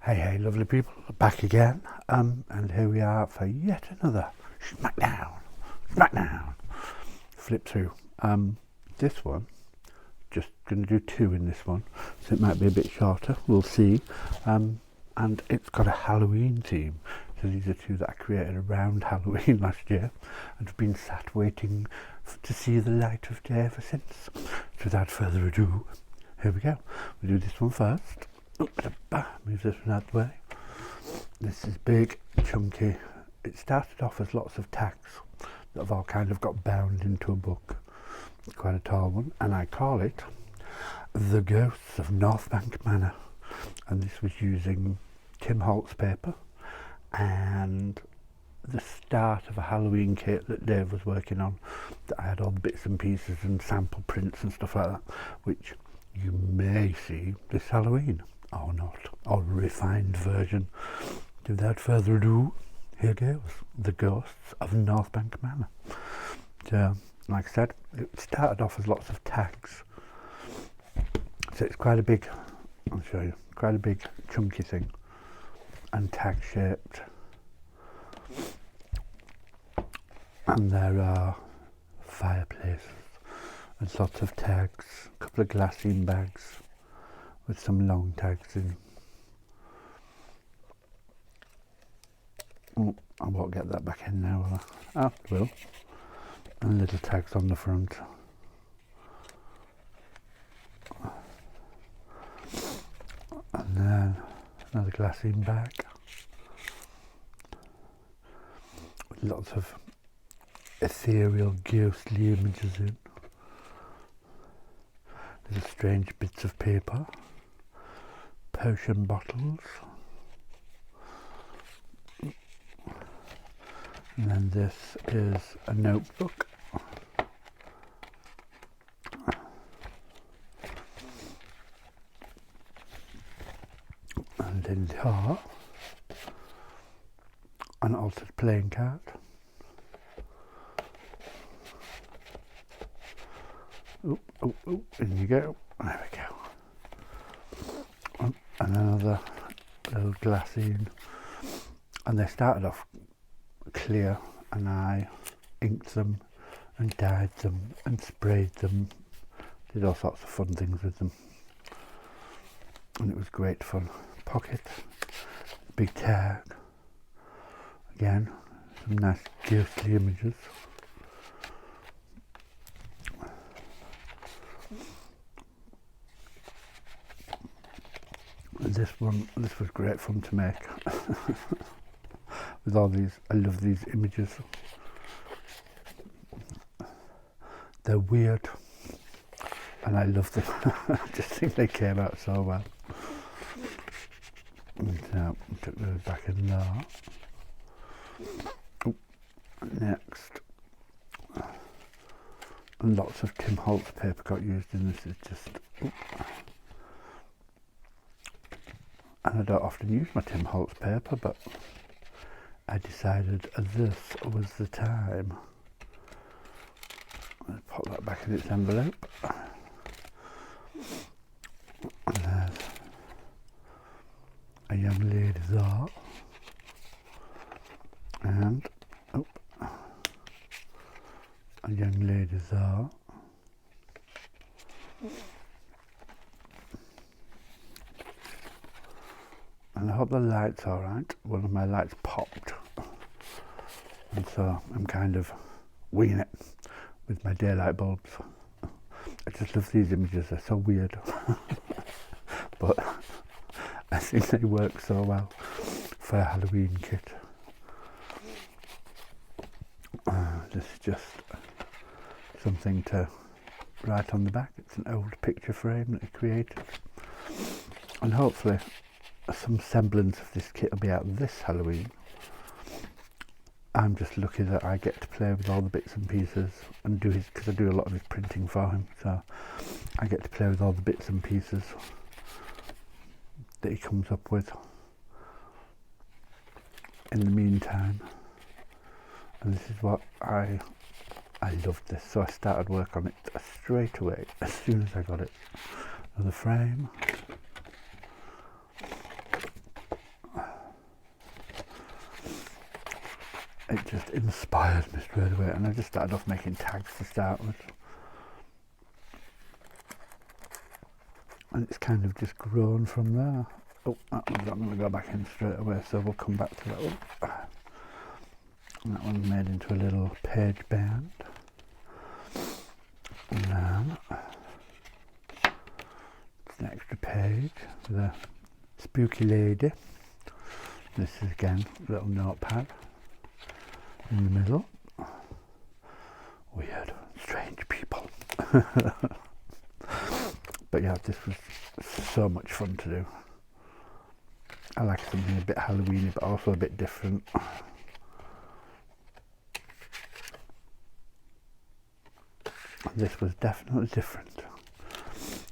Hey, lovely people, back again, and here we are for yet another SmackDown, flip through. This one, just going to do two in this one, so it might be a bit shorter, we'll see, and it's got a Halloween theme, so these are two that I created around Halloween last year, and have been sat waiting to see the light of day ever since. So without further ado, here we go, we'll do this one first. Move this one out of the way. This is big, chunky. It started off as lots of tags that have all kind of got bound into a book. It's quite a tall one, and I call it The Ghosts of North Bank Manor. And this was using Tim Holtz paper and the start of a Halloween kit that Dave was working on, that I had all the bits and pieces and sample prints and stuff like that, which you may see this Halloween. Or not, or refined version. Without further ado, here goes, The Ghosts of North Bank Manor. So, like I said, it started off as lots of tags. So it's quite a big, I'll show you, quite a big chunky thing, and tag shaped. And there are fireplaces and lots of tags, a couple of glassine bags with some long tags in. Oh, I won't get that back in now, will I? Oh, will. And little tags on the front. And then another glassine bag. With lots of ethereal, ghostly images in. Little strange bits of paper. Potion bottles, and then this is a notebook, and in here an altered playing card, in you go, there we go. And another little glassine, and they started off clear, and I inked them and dyed them and sprayed them, did all sorts of fun things with them, and it was great fun. Pocket, big tag, again some nice ghostly images. This was great fun to make. With all these, I love these images. They're weird, and I love them. I just think they came out so well. And so, took those back in there. Next, and lots of Tim Holtz paper got used in this. It's just. And I don't often use my Tim Holtz paper, but I decided this was the time. Let's pop that back in its envelope. And there's a young lady there. And a young lady there. And I hope the light's alright. One of my lights popped, and so I'm kind of winging it with my daylight bulbs. I just love these images, they're so weird. But I think they work so well for a Halloween kit. This is just something to write on the back. It's an old picture frame that I created, and hopefully some semblance of this kit will be out this Halloween. I'm just lucky that I get to play with all the bits and pieces and do his, because I do a lot of his printing for him, so I get to play with all the bits and pieces that he comes up with in the meantime. And this is what I loved this, so I started work on it straight away as soon as I got it. Another frame. it just inspired me straight away, and I just started off making tags to start with. And it's kind of just grown from there. Oh, that one's not going to go back in straight away, so we'll come back to that one. And that one's made into a little page band. And then it's an extra page with a spooky lady. This is again a little notepad in the middle. Weird, strange people. But yeah, this was so much fun to do. I like something a bit Halloweeny, but also a bit different. This was definitely different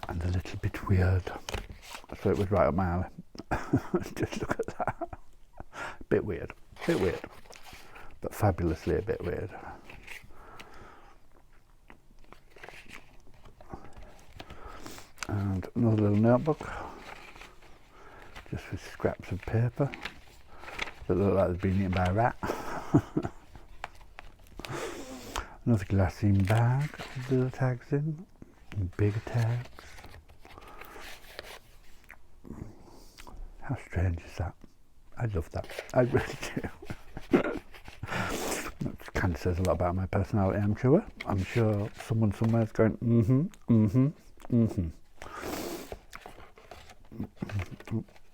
and a little bit weird, so it was right up my alley. Just look at that. Bit weird, but fabulously a bit weird. And another little notebook, just with scraps of paper that look like they've been eaten by a rat. Another glassine bag with little tags in, and bigger tags. How strange is that? I love that. I really do. That kind of says a lot about my personality, I'm sure. I'm sure someone somewhere is going,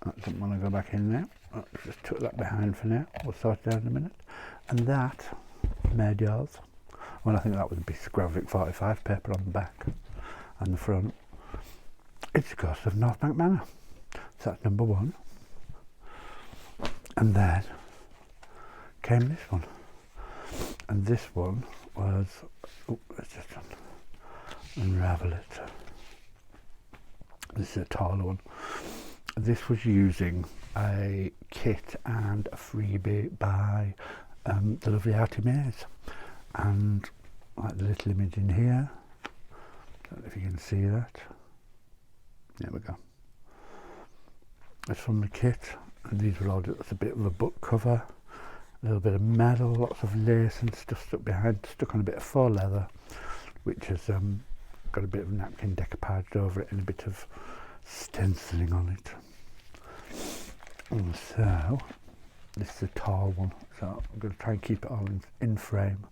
I don't want to go back in there. Let's just tuck that behind for now. We'll sort it out in a minute. And that made yours. Well, I think that was a piece of graphic 45 paper on the back and the front. It's the Ghost of Northbank Manor. So that's number one. And then came this one. And this one was, let's just unravel it. This is a taller one. This was using a kit and a freebie by the lovely Artie Mays. And like the little image in here, don't know if you can see that. There we go. It's from the kit, and these were all just a bit of a book cover, a little bit of metal, lots of lace and stuff stuck behind, stuck on a bit of faux leather, which has got a bit of napkin decoupaged over it and a bit of stenciling on it. And so this is a tall one, so I'm going to try and keep it all in frame.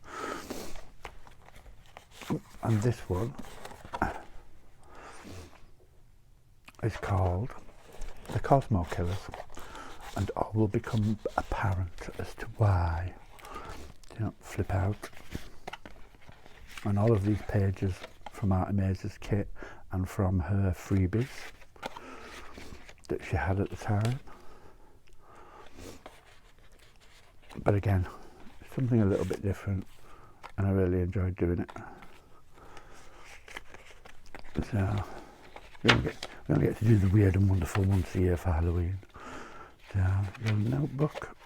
And this one is called the Cosmo Killers, and all will become apparent as to why. You know, flip out. And all of these pages from Artie Mays' kit and from her freebies that she had at the time. But again, something a little bit different, and I really enjoyed doing it. So we only get to do the weird and wonderful once a year for Halloween. So the notebook.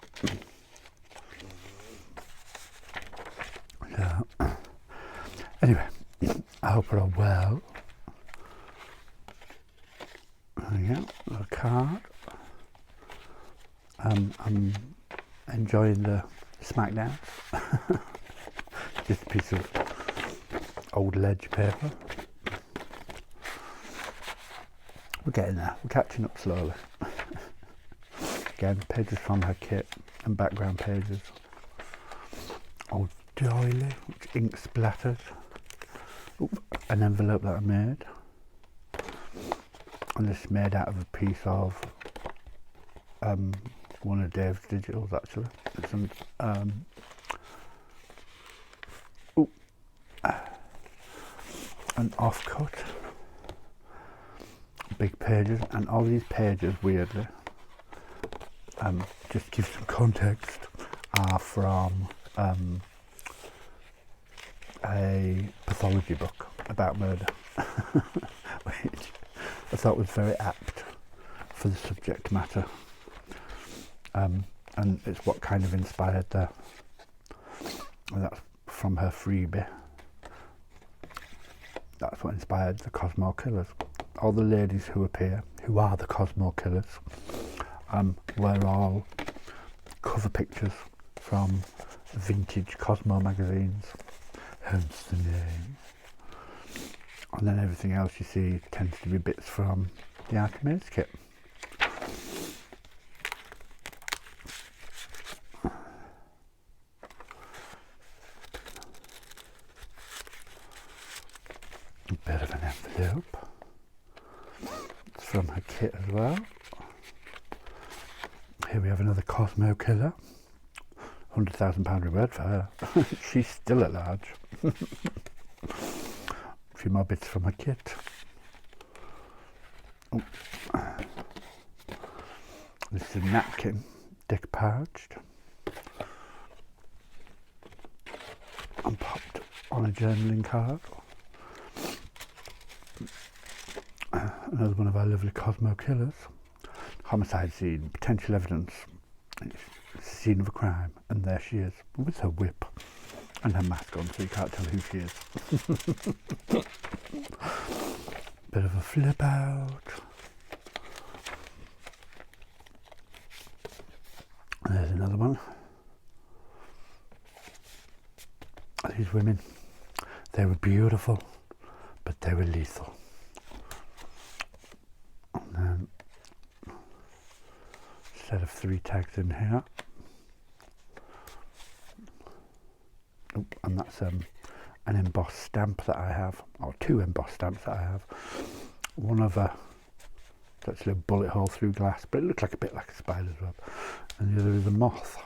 So anyway, I hope you're all well. There you go, a card. I'm enjoying the SMACKDOWN. Just a piece of old ledge paper. We're getting there, we're catching up slowly. Again, pages from her kit and background pages. Old doily, which ink splattered. Oop, an envelope that I made. And this is made out of a piece of one of Dave's digitals, actually. It's an offcut. Big pages, and all these pages, weirdly, just to give some context, are from a pathology book about murder, which I thought was very apt for the subject matter, and it's what kind of inspired the, and that's from her freebie, that's what inspired the Cosmo Killers. All the ladies who appear, who are the Cosmo Killers, were all cover pictures from vintage Cosmo magazines, hence the name. And then everything else you see tends to be bits from the Archimedes kit. A bit of an envelope. It's from her kit as well. Here we have another Cosmo Killer. £100,000 reward for her. She's still at large. A few more bits from her kit. Oh. This is a napkin, decoupaged and popped on a journaling card. Another one of our lovely Cosmo Killers. Homicide scene, potential evidence. It's the scene of a crime, and there she is with her whip and her mask on, so you can't tell who she is. Bit of a flip out. And there's another one. These women, they were beautiful, but they were lethal. And then set of 3 tags in here. Oh, and that's an embossed stamp that I have, or 2 embossed stamps that I have. One of a actually a bullet hole through glass, but it looked like a bit like a spider's web. And the other is a moth,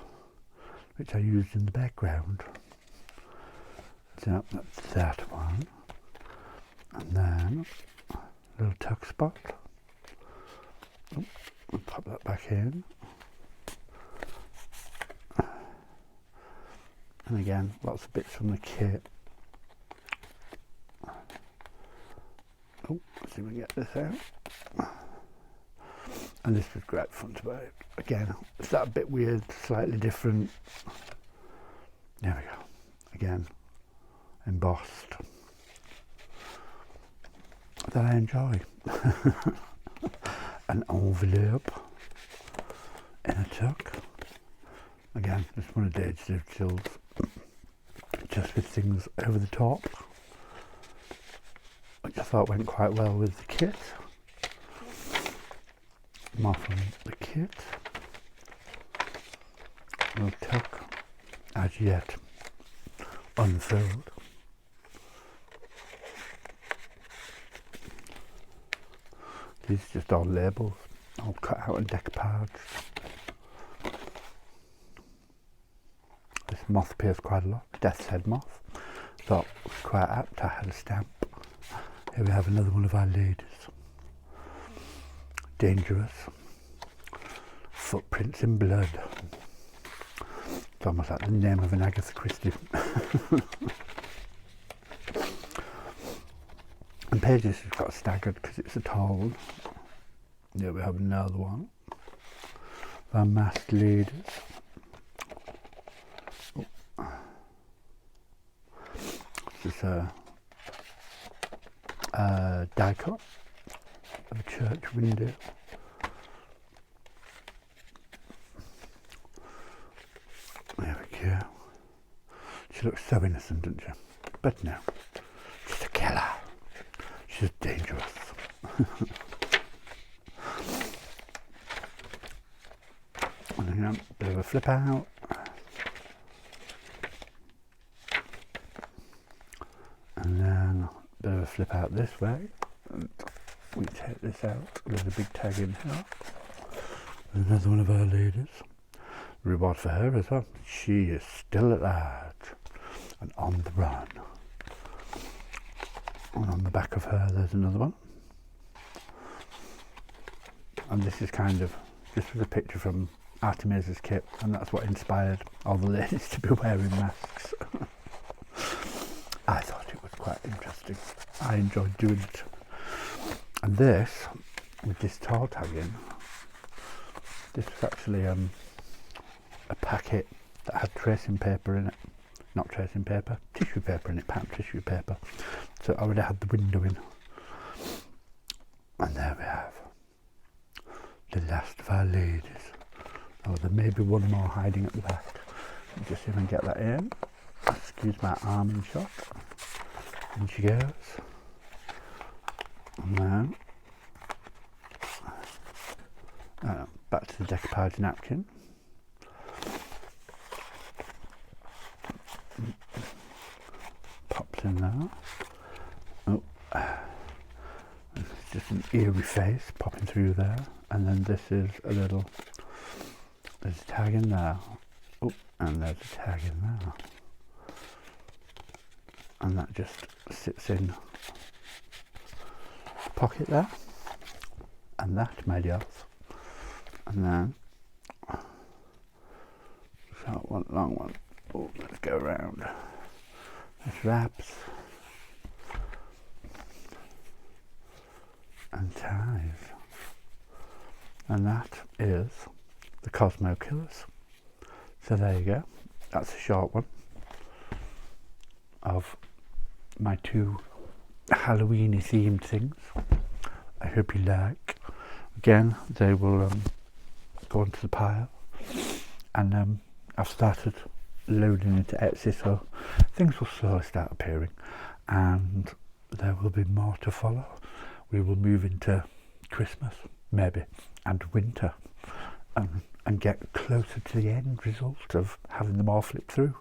which I used in the background. So that's that one. And then a little tuck spot. Oh, I'll pop that back in. And again, lots of bits from the kit. Oh, let's see if we can get this out. And this was great fun to buy. Again, it's that a bit weird, slightly different. There we go. Again, embossed. That I enjoy. An envelope in a tuck. Again, just one of Dave's chills. Just with things over the top, which I thought went quite well with the kit. More from the kit. No tuck as yet unfilled. These are just all labels, all cut out and decoupaged. This moth appears quite a lot, death's head moth. Thought it was quite apt, I had a stamp. Here we have another one of our ladies. Dangerous. Footprints in blood. It's almost like the name of an Agatha Christie. And pages has got staggered because it's a tall one. Here we have another one. Our masked ladies. This is a die cut of a church window. There we go. She looks so innocent, doesn't she? But no, she's a killer. She's dangerous. And then a bit of a flip out. And then a bit of a flip out this way. And we take this out. There's a big tag in here. Another one of our ladies. Reward for her as well. She is still at large and on the run. And on the back of her there's another one. And this is kind of just with a picture from Artemis's kit, and that's what inspired all the ladies to be wearing masks. I thought it was quite interesting. I enjoyed doing it. And this, with this tall tag in, this was actually a packet that had tracing paper in it. Not tracing paper, tissue paper in it, pattern tissue paper. So I already had the window in. And there we have the last of our ladies. Oh, there may be one more hiding at the back. Just even get that in. Excuse my arm shot. In she goes. And then back to the decoupage napkin. Pops in there. Oh, it's just an eerie face popping through there. And then this is a little, there's a tag in there. Oh, and there's a tag in there. And that just sits in the pocket there. And that, my dears. And then short one, long one. Oh, let's go around. This wraps and ties. And that is the Cosmo Killers. So there you go. That's a short one of my two Halloweeny themed things. I hope you like. Again, they will go onto the pile, and I've started loading into Etsy, so things will slowly start appearing, and there will be more to follow. We will move into Christmas, maybe, and winter, and get closer to the end result of having them all flip through.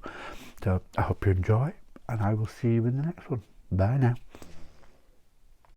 So I hope you enjoy, and I will see you in the next one. Bye now.